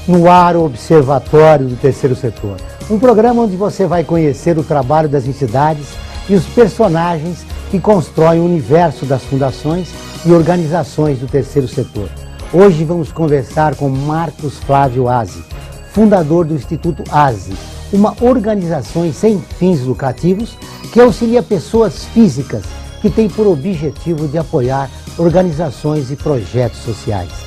No ar, o Observatório do Terceiro Setor. Um programa onde você vai conhecer o trabalho das entidades e os personagens que constroem o universo das fundações e organizações do terceiro setor. Hoje vamos conversar com Marcos Flávio Azzi, fundador do Instituto Azzi, uma organização sem fins lucrativos que auxilia pessoas físicas que tem por objetivo de apoiar organizações e projetos sociais.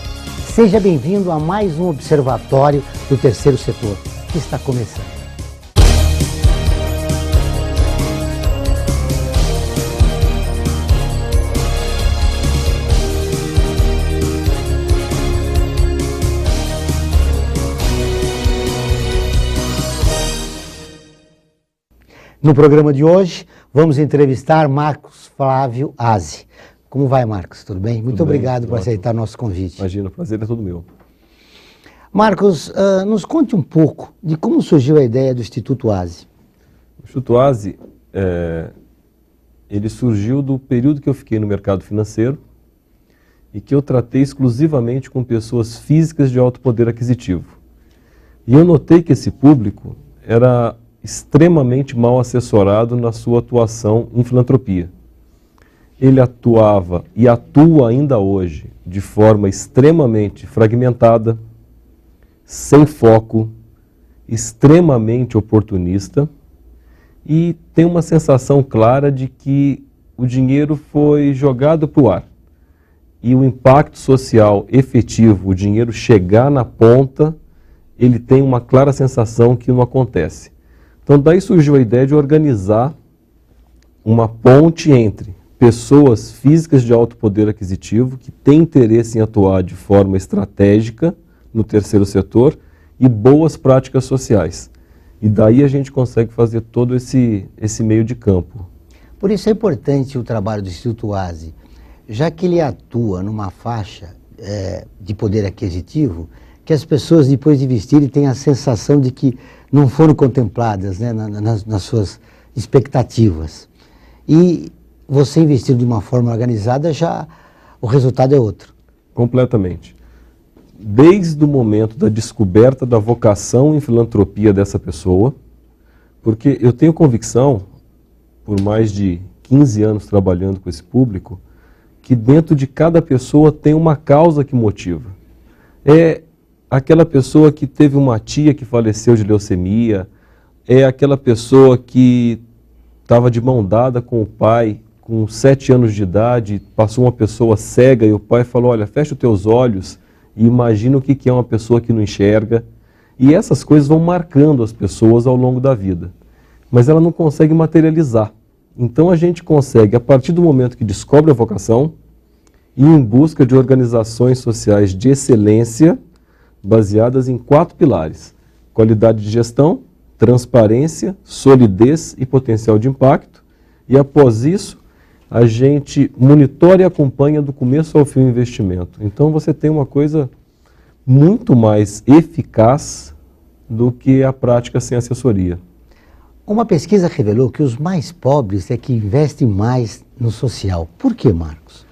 Seja bem-vindo a mais um Observatório do Terceiro Setor, que está começando. No programa de hoje, vamos entrevistar Marcos Flávio Azzi. Como vai, Marcos? Tudo bem? Muito obrigado por aceitar nosso convite. Imagina, o prazer é todo meu. Marcos, nos conte um pouco de como surgiu a ideia do Instituto Azzi. O Instituto Azzi, ele surgiu do período que eu fiquei no mercado financeiro e que eu tratei exclusivamente com pessoas físicas de alto poder aquisitivo. E eu notei que esse público era extremamente mal assessorado na sua atuação em filantropia. Ele atuava e atua ainda hoje de forma extremamente fragmentada, sem foco, extremamente oportunista e tem uma sensação clara de que o dinheiro foi jogado para o ar. E o impacto social efetivo, o dinheiro chegar na ponta, ele tem uma clara sensação que não acontece. Então daí surgiu a ideia de organizar uma ponte entre pessoas físicas de alto poder aquisitivo que têm interesse em atuar de forma estratégica no terceiro setor e boas práticas sociais. E daí a gente consegue fazer todo esse meio de campo. Por isso é importante o trabalho do Instituto Azzi, já que ele atua numa faixa de poder aquisitivo que as pessoas, depois de vestirem, têm a sensação de que não foram contempladas, né, nas suas expectativas. E você investir de uma forma organizada, já o resultado é outro. Completamente. Desde o momento da descoberta da vocação em filantropia dessa pessoa, porque eu tenho convicção, por mais de 15 anos trabalhando com esse público, que dentro de cada pessoa tem uma causa que motiva. É aquela pessoa que teve uma tia que faleceu de leucemia, é aquela pessoa que estava de mão dada com o pai, com 7 anos de idade, passou uma pessoa cega e o pai falou, olha, fecha os teus olhos e imagina o que é uma pessoa que não enxerga. E essas coisas vão marcando as pessoas ao longo da vida. Mas ela não consegue materializar. Então a gente consegue, a partir do momento que descobre a vocação, ir em busca de organizações sociais de excelência, baseadas em 4 pilares: qualidade de gestão, transparência, solidez e potencial de impacto. E após isso, a gente monitora e acompanha do começo ao fim o investimento. Então você tem uma coisa muito mais eficaz do que a prática sem assessoria. Uma pesquisa revelou que os mais pobres é que investem mais no social. Por que, Marcos?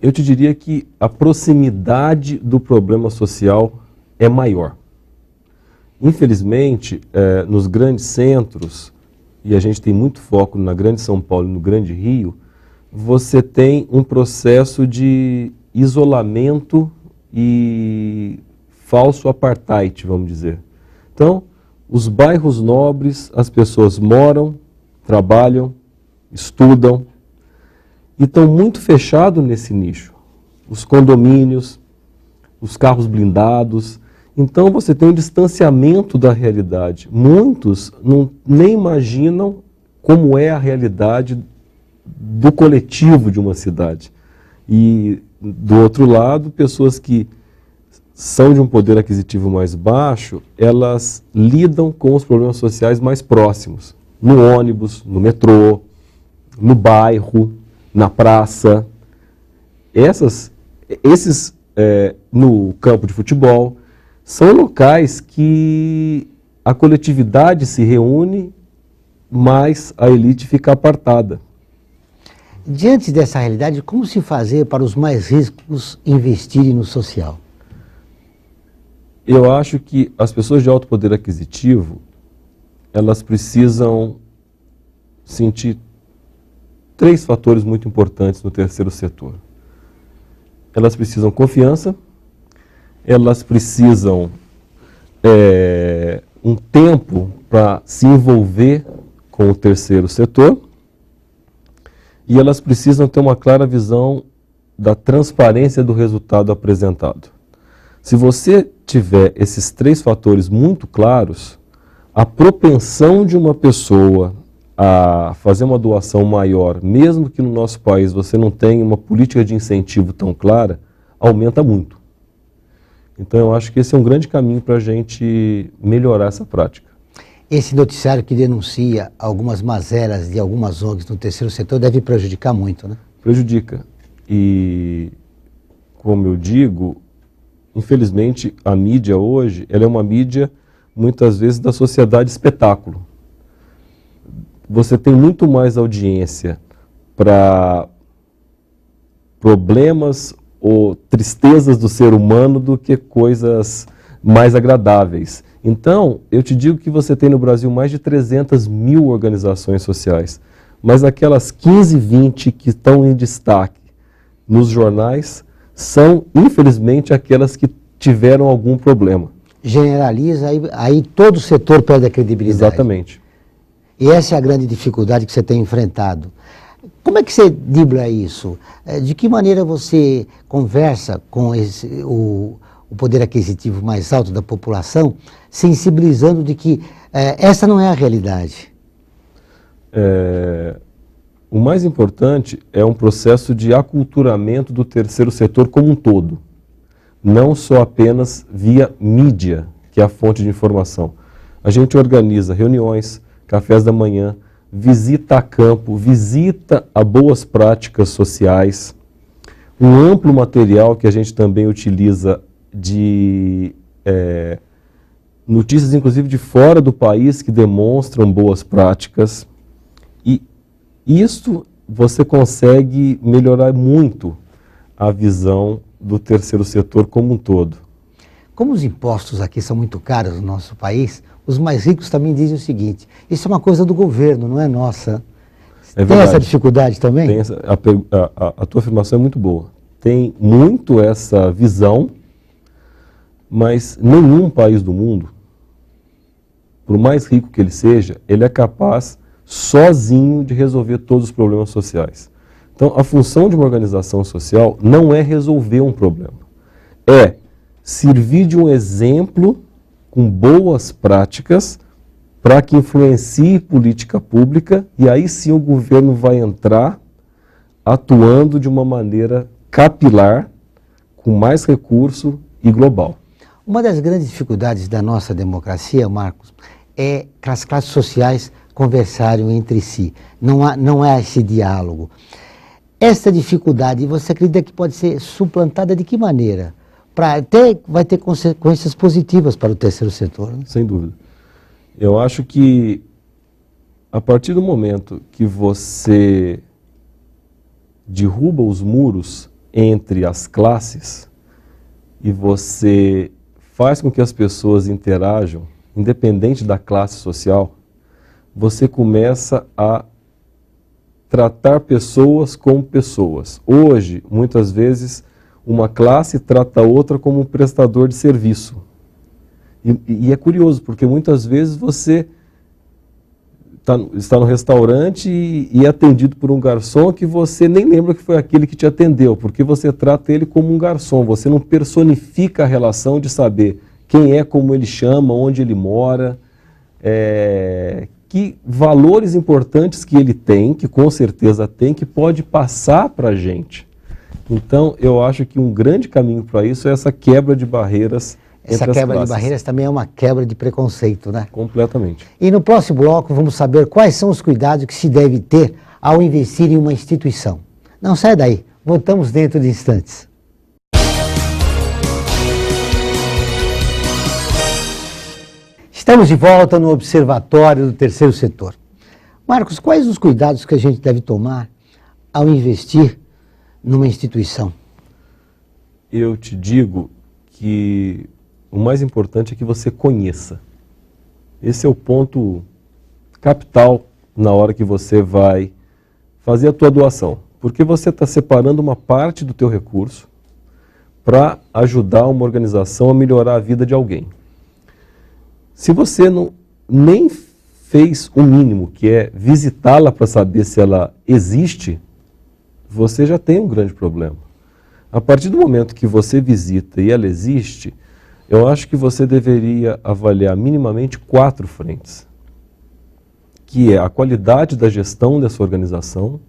Eu te diria que a proximidade do problema social é maior. Infelizmente, nos grandes centros, e a gente tem muito foco na Grande São Paulo e no Grande Rio, você tem um processo de isolamento e falso apartheid, vamos dizer. Então, os bairros nobres, as pessoas moram, trabalham, estudam, e estão muito fechados nesse nicho. Os condomínios, os carros blindados. Então você tem um distanciamento da realidade. Muitos nem imaginam como é a realidade do coletivo de uma cidade. E do outro lado, pessoas que são de um poder aquisitivo mais baixo, elas lidam com os problemas sociais mais próximos. No ônibus, no metrô, no bairro, na praça. Esses no campo de futebol, são locais que a coletividade se reúne, mas a elite fica apartada. Diante dessa realidade, como se fazer para os mais ricos investirem no social? Eu acho que as pessoas de alto poder aquisitivo, elas precisam sentir 3 fatores muito importantes no terceiro setor. Elas precisam confiança, elas precisam um tempo para se envolver com o terceiro setor e elas precisam ter uma clara visão da transparência do resultado apresentado. Se você tiver esses 3 fatores muito claros, a propensão de uma pessoa a fazer uma doação maior, mesmo que no nosso país você não tenha uma política de incentivo tão clara, aumenta muito. Então eu acho que esse é um grande caminho para a gente melhorar essa prática. Esse noticiário que denuncia algumas mazelas de algumas ONGs no terceiro setor deve prejudicar muito, né? Prejudica. E, como eu digo, infelizmente a mídia hoje, ela é uma mídia muitas vezes da sociedade espetáculo. Você tem muito mais audiência para problemas ou tristezas do ser humano do que coisas mais agradáveis. Então, eu te digo que você tem no Brasil mais de 300 mil organizações sociais, mas aquelas 15, 20 que estão em destaque nos jornais são, infelizmente, aquelas que tiveram algum problema. Generaliza, aí todo o setor perde a credibilidade. Exatamente. E essa é a grande dificuldade que você tem enfrentado. Como é que você dribla isso? De que maneira você conversa com o poder aquisitivo mais alto da população, sensibilizando de que essa não é a realidade? O mais importante é um processo de aculturamento do terceiro setor como um todo. Não só apenas via mídia, que é a fonte de informação. A gente organiza reuniões, cafés da manhã, visita a campo, visita a boas práticas sociais, um amplo material que a gente também utiliza de notícias, inclusive de fora do país, que demonstram boas práticas. E isso você consegue melhorar muito a visão do terceiro setor como um todo. Como os impostos aqui são muito caros no nosso país, os mais ricos também dizem o seguinte: isso é uma coisa do governo, não é nossa. Tem essa dificuldade também? Tem a tua afirmação é muito boa. Tem muito essa visão, mas nenhum país do mundo, por mais rico que ele seja, ele é capaz sozinho de resolver todos os problemas sociais. Então, a função de uma organização social não é resolver um problema, é servir de um exemplo com boas práticas para que influencie política pública e aí sim o governo vai entrar atuando de uma maneira capilar, com mais recurso e global. Uma das grandes dificuldades da nossa democracia, Marcos, é que as classes sociais conversarem entre si. Não há esse diálogo. Essa dificuldade, você acredita que pode ser suplantada de que maneira? Vai ter consequências positivas para o terceiro setor, né? Sem dúvida. Eu acho que a partir do momento que você derruba os muros entre as classes e você faz com que as pessoas interajam, independente da classe social, você começa a tratar pessoas como pessoas. Hoje, muitas vezes, uma classe trata a outra como um prestador de serviço. E é curioso, porque muitas vezes você está no restaurante e é atendido por um garçom que você nem lembra que foi aquele que te atendeu, porque você trata ele como um garçom, você não personifica a relação de saber quem é, como ele chama, onde ele mora, que valores importantes que ele tem, que com certeza tem, que pode passar para a gente. Então, eu acho que um grande caminho para isso é essa quebra de barreiras entre as classes. Essa quebra de barreiras também é uma quebra de preconceito, né? Completamente. E no próximo bloco vamos saber quais são os cuidados que se deve ter ao investir em uma instituição. Não sai daí, voltamos dentro de instantes. Estamos de volta no Observatório do Terceiro Setor. Marcos, quais os cuidados que a gente deve tomar ao investir numa instituição? Eu te digo que o mais importante é que você conheça. Esse é o ponto capital na hora que você vai fazer a tua doação. Porque você está separando uma parte do teu recurso para ajudar uma organização a melhorar a vida de alguém. Se você nem fez o mínimo, que é visitá-la para saber se ela existe, você já tem um grande problema. A partir do momento que você visita e ela existe, eu acho que você deveria avaliar minimamente 4 frentes, que é a qualidade da gestão dessa organização,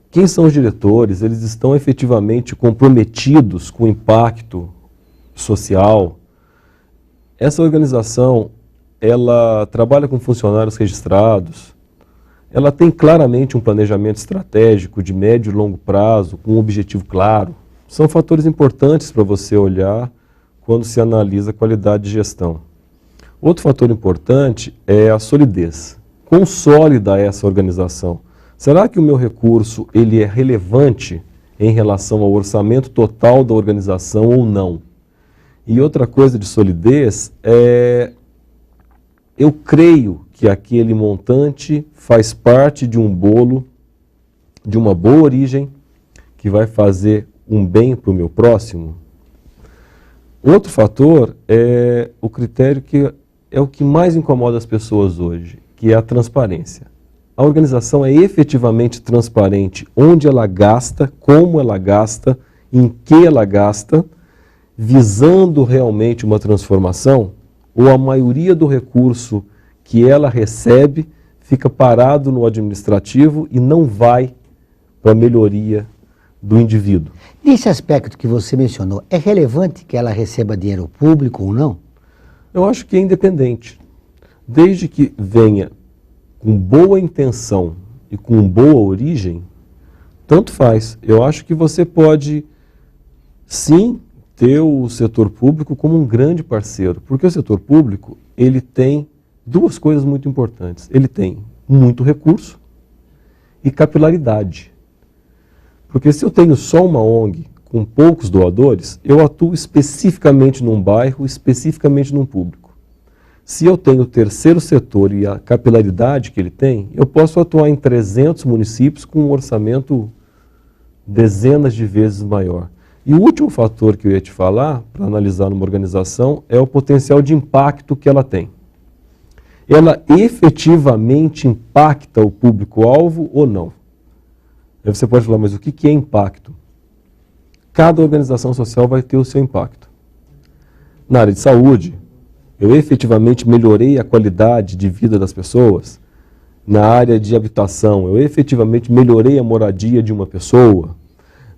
quem são os diretores, eles estão efetivamente comprometidos com o impacto social. Essa organização, ela trabalha com funcionários registrados, ela tem claramente um planejamento estratégico de médio e longo prazo, com um objetivo claro. São fatores importantes para você olhar quando se analisa a qualidade de gestão. Outro fator importante é a solidez. Quão sólida é essa organização? Será que o meu recurso ele é relevante em relação ao orçamento total da organização ou não? E outra coisa de solidez é, eu creio que aquele montante faz parte de um bolo, de uma boa origem, que vai fazer um bem para o meu próximo. Outro fator é o critério que é o que mais incomoda as pessoas hoje, que é a transparência. A organização é efetivamente transparente onde ela gasta, como ela gasta, em que ela gasta, visando realmente uma transformação, ou a maioria do recurso que ela recebe fica parado no administrativo e não vai para a melhoria do indivíduo. Nesse aspecto que você mencionou, é relevante que ela receba dinheiro público ou não? Eu acho que é independente. Desde que venha com boa intenção e com boa origem, tanto faz. Eu acho que você pode, sim, ter o setor público como um grande parceiro, porque o setor público, ele tem 2 coisas muito importantes. Ele tem muito recurso e capilaridade. Porque se eu tenho só uma ONG com poucos doadores, eu atuo especificamente num bairro, especificamente num público. Se eu tenho o terceiro setor e a capilaridade que ele tem, eu posso atuar em 300 municípios com um orçamento dezenas de vezes maior. E o último fator que eu ia te falar, para analisar numa organização, é o potencial de impacto que ela tem. Ela efetivamente impacta o público-alvo ou não? Aí você pode falar, mas o que é impacto? Cada organização social vai ter o seu impacto. Na área de saúde, eu efetivamente melhorei a qualidade de vida das pessoas. Na área de habitação, eu efetivamente melhorei a moradia de uma pessoa.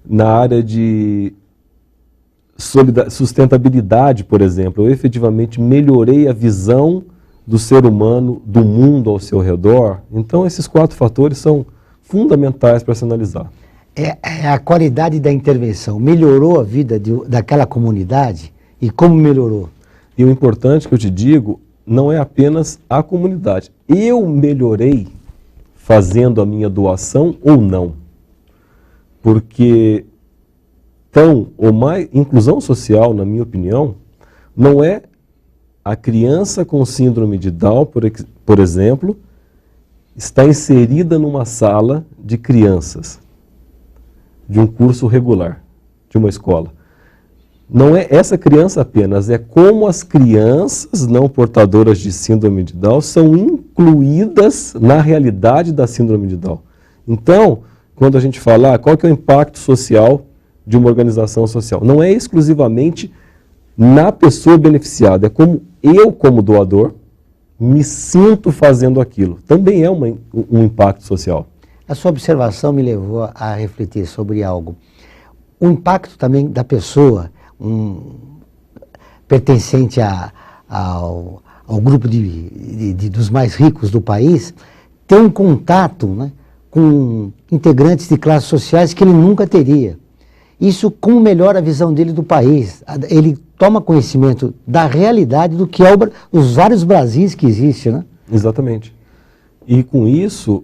Na área de sustentabilidade, por exemplo, eu efetivamente melhorei a visão do ser humano, do mundo ao seu redor. Então, esses 4 fatores são fundamentais para se analisar. A qualidade da intervenção melhorou a vida daquela comunidade? E como melhorou? E o importante que eu te digo não é apenas a comunidade. Eu melhorei fazendo a minha doação ou não? Porque inclusão social, na minha opinião, não é a criança com síndrome de Down, por exemplo, está inserida numa sala de crianças, de um curso regular, de uma escola. Não é essa criança apenas, é como as crianças não portadoras de síndrome de Down são incluídas na realidade da síndrome de Down. Então, quando a gente fala qual que é o impacto social de uma organização social, não é exclusivamente na pessoa beneficiada, é como eu, como doador, me sinto fazendo aquilo. Também é um impacto social. A sua observação me levou a refletir sobre algo. O impacto também da pessoa, pertencente ao grupo dos mais ricos do país, tem um contato, né, com integrantes de classes sociais que ele nunca teria. Isso como melhora a visão dele do país. Ele toma conhecimento da realidade do que é os vários Brasis que existem, né? Exatamente. E com isso,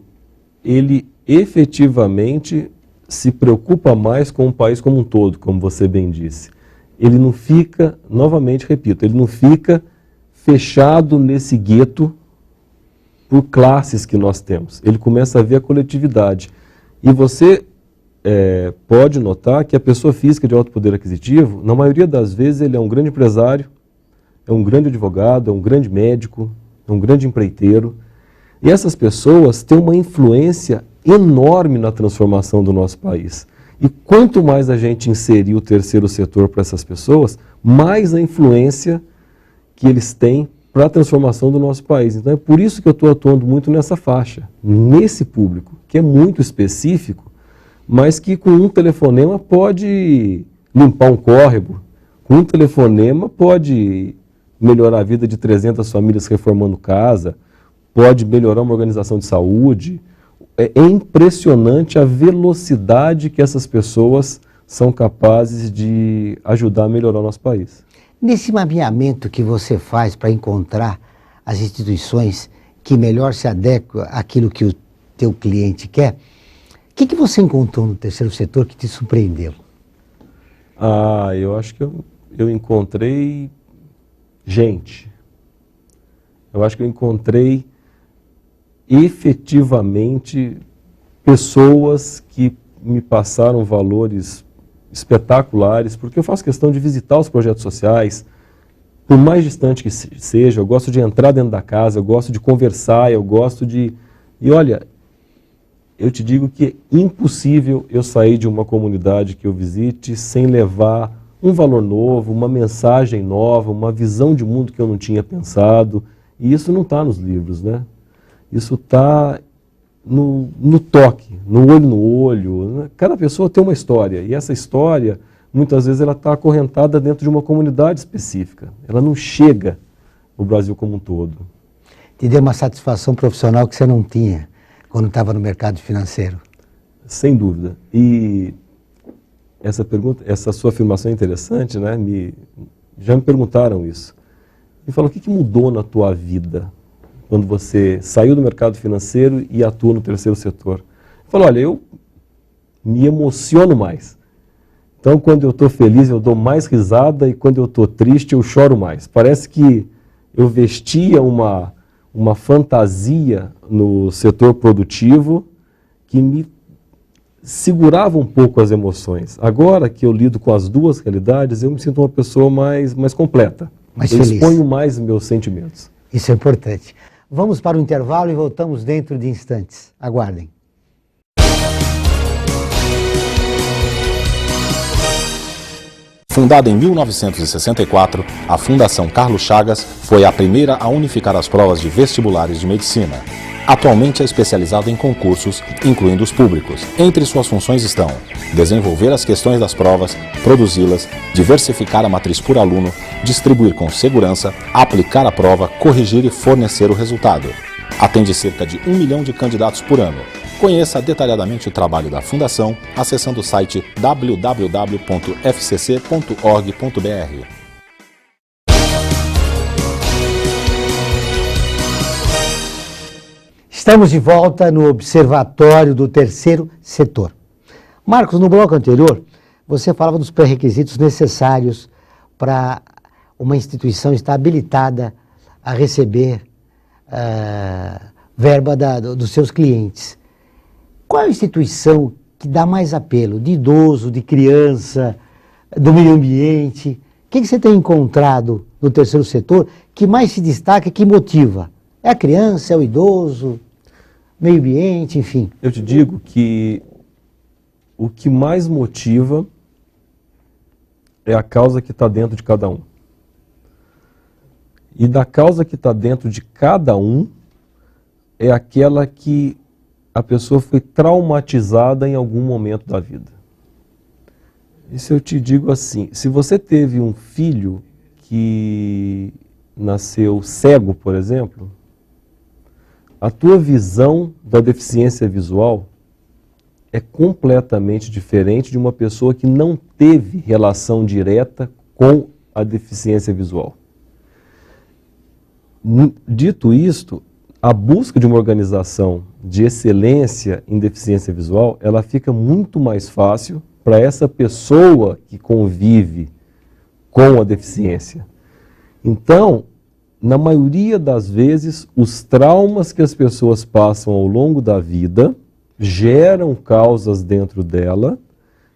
ele efetivamente se preocupa mais com o país como um todo, como você bem disse. ele não fica, novamente repito, ele não fica fechado nesse gueto por classes que nós temos. Ele começa a ver a coletividade. E você pode notar que a pessoa física de alto poder aquisitivo, na maioria das vezes, ele é um grande empresário, é um grande advogado, é um grande médico, é um grande empreiteiro. E essas pessoas têm uma influência enorme na transformação do nosso país. E quanto mais a gente inserir o terceiro setor para essas pessoas, mais a influência que eles têm para a transformação do nosso país. Então é por isso que eu estou atuando muito nessa faixa, nesse público, que é muito específico, mas que com um telefonema pode limpar um córrego, com um telefonema pode melhorar a vida de 300 famílias reformando casa, pode melhorar uma organização de saúde. É impressionante a velocidade que essas pessoas são capazes de ajudar a melhorar o nosso país. Nesse mapeamento que você faz para encontrar as instituições que melhor se adequam àquilo que o teu cliente quer, o que você encontrou no terceiro setor que te surpreendeu? Eu acho que eu encontrei gente. Eu acho que eu encontrei efetivamente pessoas que me passaram valores espetaculares, porque eu faço questão de visitar os projetos sociais, por mais distante que seja, eu gosto de entrar dentro da casa, eu gosto de conversar, eu gosto de... E olha, eu te digo que é impossível eu sair de uma comunidade que eu visite sem levar um valor novo, uma mensagem nova, uma visão de mundo que eu não tinha pensado, e isso não está nos livros, né? Isso está no toque, no olho. Cada pessoa tem uma história, e essa história, muitas vezes, ela está acorrentada dentro de uma comunidade específica. Ela não chega no Brasil como um todo. Te deu uma satisfação profissional que você não tinha quando estava no mercado financeiro? Sem dúvida. E essa sua afirmação é interessante, né? Já me perguntaram isso. Me falam, o que mudou na tua vida quando você saiu do mercado financeiro e atua no terceiro setor? Eu falo, olha, eu me emociono mais. Então, quando eu estou feliz, eu dou mais risada, e quando eu estou triste, eu choro mais. Parece que eu vestia uma fantasia no setor produtivo que me segurava um pouco as emoções. Agora que eu lido com as duas realidades, eu me sinto uma pessoa mais completa. Mais eu feliz. Exponho mais meus sentimentos. Isso é importante. Vamos para o intervalo e voltamos dentro de instantes. Aguardem. Fundada em 1964, a Fundação Carlos Chagas foi a primeira a unificar as provas de vestibulares de medicina. Atualmente é especializada em concursos, incluindo os públicos. Entre suas funções estão desenvolver as questões das provas, produzi-las, diversificar a matriz por aluno, distribuir com segurança, aplicar a prova, corrigir e fornecer o resultado. Atende cerca de 1 milhão de candidatos por ano. Conheça detalhadamente o trabalho da Fundação acessando o site www.fcc.org.br. Estamos de volta no Observatório do Terceiro Setor. Marcos, no bloco anterior, você falava dos pré-requisitos necessários para uma instituição estar habilitada a receber verba dos seus clientes. Qual é a instituição que dá mais apelo? De idoso, de criança, do meio ambiente? O que você tem encontrado no terceiro setor que mais se destaca, que motiva? É a criança, é o idoso, meio ambiente, enfim? Eu te digo que o que mais motiva é a causa que está dentro de cada um. E da causa que está dentro de cada um é aquela que a pessoa foi traumatizada em algum momento da vida. E se eu te digo assim, se você teve um filho que nasceu cego, por exemplo, a tua visão da deficiência visual é completamente diferente de uma pessoa que não teve relação direta com a deficiência visual. Dito isto, a busca de uma organização de excelência em deficiência visual, ela fica muito mais fácil para essa pessoa que convive com a deficiência. Então, na maioria das vezes, os traumas que as pessoas passam ao longo da vida geram causas dentro dela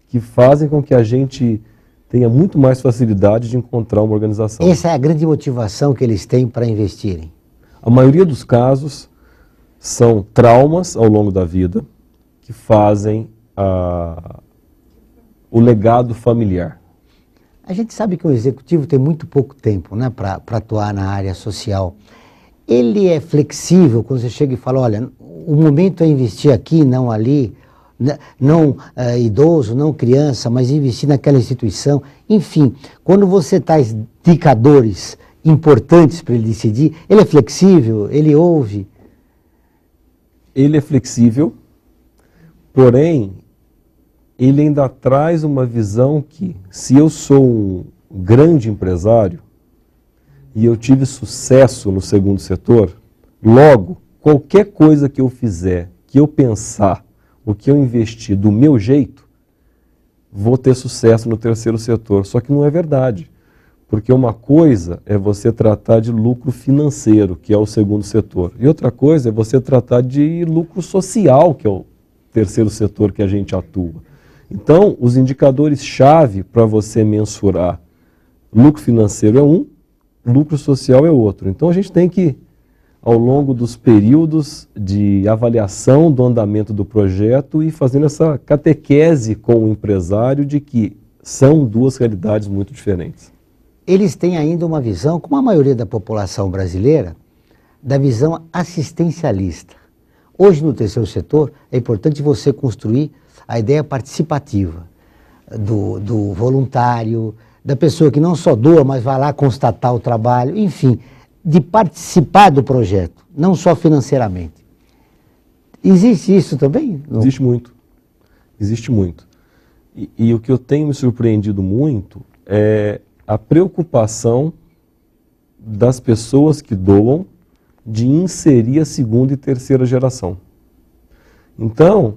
que fazem com que a gente tenha muito mais facilidade de encontrar uma organização. Essa é a grande motivação que eles têm para investirem. A maioria dos casos são traumas ao longo da vida que fazem o legado familiar. A gente sabe que o executivo tem muito pouco tempo, né, para atuar na área social. Ele é flexível quando você chega e fala, olha, o momento é investir aqui, não ali, não idoso, não criança, mas investir naquela instituição. Enfim, quando você traz indicadores importantes para ele decidir, ele é flexível, ele ouve. Ele é flexível, porém, ele ainda traz uma visão que, se eu sou um grande empresário e eu tive sucesso no segundo setor, logo, qualquer coisa que eu fizer, que eu pensar, o que eu investir do meu jeito, vou ter sucesso no terceiro setor. Só que não é verdade, porque uma coisa é você tratar de lucro financeiro, que é o segundo setor, e outra coisa é você tratar de lucro social, que é o terceiro setor que a gente atua. Então, os indicadores-chave para você mensurar lucro financeiro é um, lucro social é outro. Então, a gente tem que, ao longo dos períodos de avaliação do andamento do projeto, ir fazendo essa catequese com o empresário de que são duas realidades muito diferentes. Eles têm ainda uma visão, como a maioria da população brasileira, da visão assistencialista. Hoje, no terceiro setor, é importante você construir a ideia participativa do voluntário, da pessoa que não só doa, mas vai lá constatar o trabalho, enfim, de participar do projeto, não só financeiramente. Existe isso também? Não? Existe muito. Existe muito. E o que eu tenho me surpreendido muito é a preocupação das pessoas que doam de inserir a segunda e terceira geração. Então,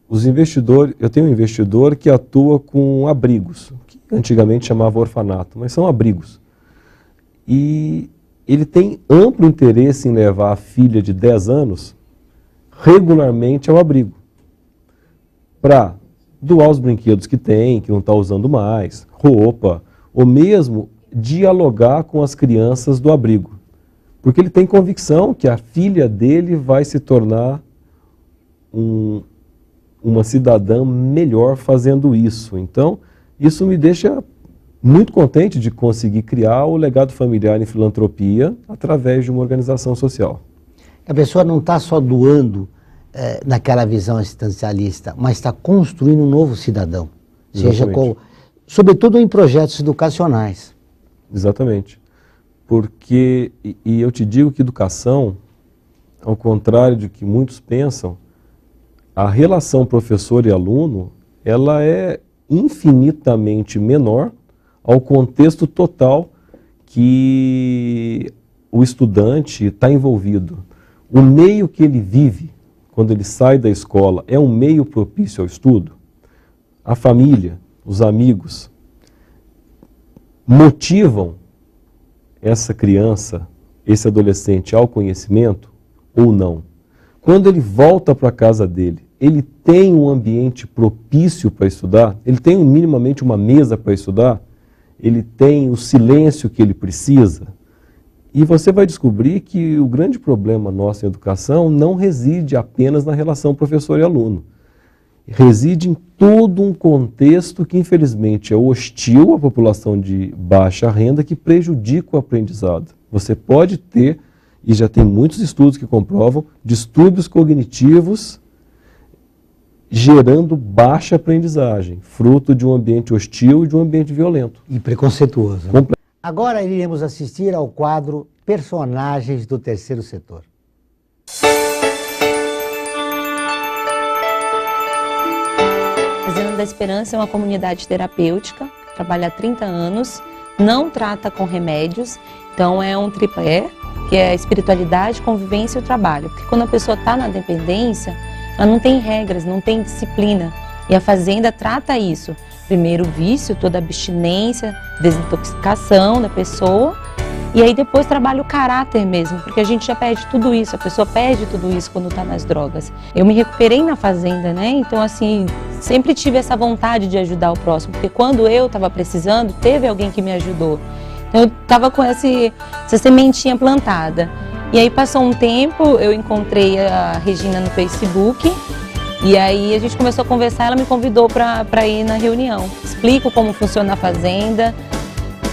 os investidores, eu tenho um investidor que atua com abrigos, que antigamente chamava orfanato, mas são abrigos. E ele tem amplo interesse em levar a filha de 10 anos regularmente ao abrigo, para doar os brinquedos que tem, que não está usando mais, roupa, ou mesmo dialogar com as crianças do abrigo. Porque ele tem convicção que a filha dele vai se tornar uma cidadã melhor fazendo isso. Então, isso me deixa muito contente de conseguir criar o legado familiar em filantropia através de uma organização social. A pessoa não está só doando naquela visão assistencialista, mas está construindo um novo cidadão. Seja sobretudo em projetos educacionais. Exatamente. Porque, e eu te digo que educação, ao contrário do que muitos pensam, a relação professor e aluno, ela é infinitamente menor ao contexto total que o estudante está envolvido. O meio que ele vive, quando ele sai da escola, é um meio propício ao estudo. A família, os amigos, motivam essa criança, esse adolescente ao conhecimento ou não. Quando ele volta para a casa dele, ele tem um ambiente propício para estudar, ele tem minimamente uma mesa para estudar, ele tem o silêncio que ele precisa. E você vai descobrir que o grande problema nosso em educação não reside apenas na relação professor e aluno. Reside em todo um contexto que, infelizmente, é hostil à população de baixa renda, que prejudica o aprendizado. Você pode ter, e já tem muitos estudos que comprovam, distúrbios cognitivos gerando baixa aprendizagem, fruto de um ambiente hostil e de um ambiente violento. E preconceituoso. Né? Agora iremos assistir ao quadro Personagens do Terceiro Setor. Fazenda da Esperança é uma comunidade terapêutica, trabalha há 30 anos, não trata com remédios, então é um tripé, que é a espiritualidade, convivência e o trabalho. Porque quando a pessoa está na dependência, ela não tem regras, não tem disciplina. E a Fazenda trata isso. Primeiro o vício, toda a abstinência, desintoxicação da pessoa. E aí depois trabalha o caráter mesmo, porque a gente já perde tudo isso, a pessoa perde tudo isso quando está nas drogas. Eu me recuperei na Fazenda, né? Então assim, sempre tive essa vontade de ajudar o próximo, porque quando eu estava precisando, teve alguém que me ajudou. Então eu estava com essa sementinha plantada. E aí passou um tempo, eu encontrei a Regina no Facebook, e aí a gente começou a conversar, ela me convidou para ir na reunião. Explico como funciona a Fazenda,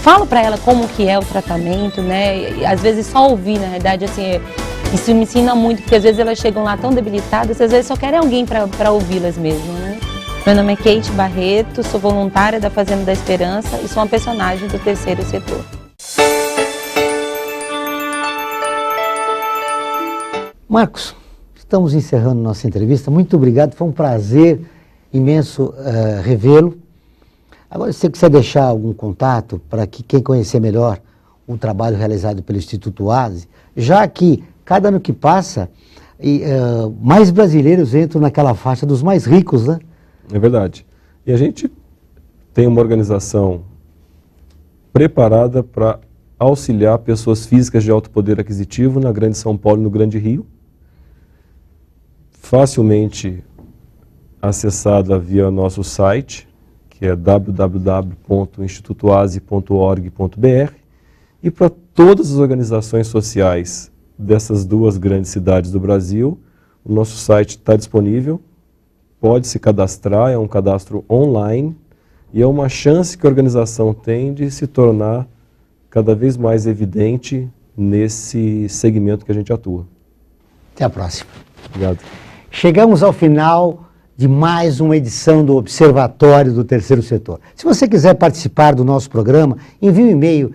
falo para ela como que é o tratamento, né? E, às vezes só ouvir, na verdade, assim, isso me ensina muito, porque às vezes elas chegam lá tão debilitadas, às vezes só querem alguém para ouvi-las mesmo, né? Meu nome é Kate Barreto, sou voluntária da Fazenda da Esperança e sou uma personagem do Terceiro Setor. Marcos, estamos encerrando nossa entrevista. Muito obrigado, foi um prazer imenso revê-lo. Agora, se você quiser deixar algum contato para que quem conhecer melhor o trabalho realizado pelo Instituto Oase, já que cada ano que passa, mais brasileiros entram naquela faixa dos mais ricos, né? É verdade. E a gente tem uma organização preparada para auxiliar pessoas físicas de alto poder aquisitivo na Grande São Paulo e no Grande Rio, facilmente acessada via nosso site, que é www.institutoase.org.br, e para todas as organizações sociais dessas duas grandes cidades do Brasil, o nosso site está disponível, pode se cadastrar, é um cadastro online, e é uma chance que a organização tem de se tornar cada vez mais evidente nesse segmento que a gente atua. Até a próxima. Obrigado. Chegamos ao final de mais uma edição do Observatório do Terceiro Setor. Se você quiser participar do nosso programa, envie um e-mail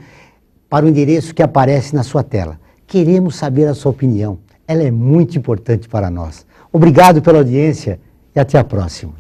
para o endereço que aparece na sua tela. Queremos saber a sua opinião. Ela é muito importante para nós. Obrigado pela audiência e até a próxima.